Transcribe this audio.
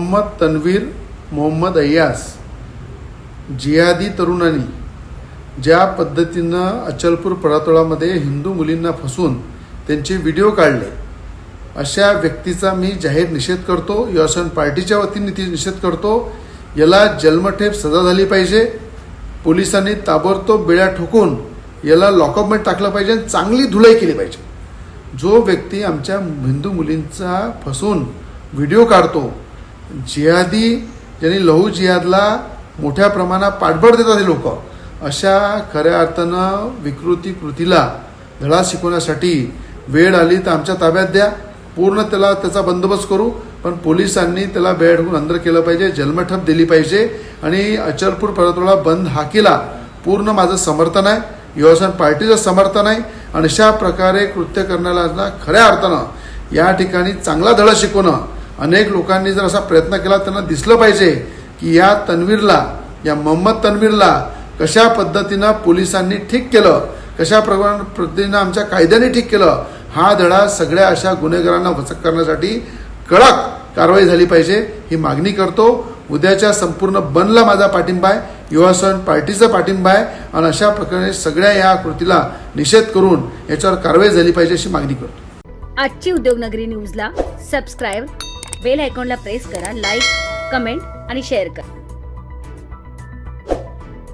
मोहम्मद तन्वीर मोहम्मद अय्यास जिहादी तरुणांनी ज्या पद्धतीनं अचलपूर परातोळामध्ये हिंदू मुलींना फसवून त्यांचे व्हिडिओ काढले, अशा व्यक्तीचा मी जाहीर निषेध करतो. युवासेना पार्टीच्या वतीने निषेध करतो. याला जन्मठेप सजा झाली पाहिजे. पोलिसांनी ताबडतोब बेड्या ठोकून याला लॉकअपमध्ये टाकलं पाहिजे आणि चांगली धुलाई केली पाहिजे. जो व्यक्ती आमच्या हिंदू मुलींचा फसवून व्हिडिओ काढतो, जिहादी ज्यांनी लहू जिहादला मोठ्या प्रमाणात पाठबळ देतात हे लोक, अशा खऱ्या अर्थानं विकृती कृतीला धडा शिकवण्यासाठी वेळ आली तर आमच्या ताब्यात द्या. पूर्ण त्याचा बंदोबस्त करू, पण पोलिसांनी त्याला बेड ठोकून अंदर केलं पाहिजे, जन्मठेप दिली पाहिजे. आणि अचलपूर परातोळा बंद हाकीला पूर्ण माझं समर्थन आहे, युवासेना पार्टीचं समर्थन आहे. आणि अशा प्रकारे कृत्य करण्याला खऱ्या अर्थानं या ठिकाणी चांगला धडा शिकवणं, अनेक लोकांनी जर असा प्रयत्न केला त्यांना दिसलं पाहिजे की या तन्वीरला, या मोहम्मद तन्वीरला कशा पद्धतीनं पोलिसांनी ठीक केलं, कशा पद्धतीनं आमच्या कायद्याने ठीक केलं. हा धडा सगळ्या अशा गुन्हेगारांना वचक करण्यासाठी कडक कारवाई झाली पाहिजे ही मागणी करतो. उद्याच्या संपूर्ण बंदला माझा पाठिंबा आहे, युवासेना पार्टीचा पाठिंबा आहे. आणि अशा प्रकारे सगळ्या या कृतीला निषेध करून याच्यावर कारवाई झाली पाहिजे अशी मागणी करतो. आजची उद्योगनगरी न्यूजला सबस्क्राईब, बेल आयकॉनला प्रेस करा, लाईक, कमेंट आणि शेअर करा.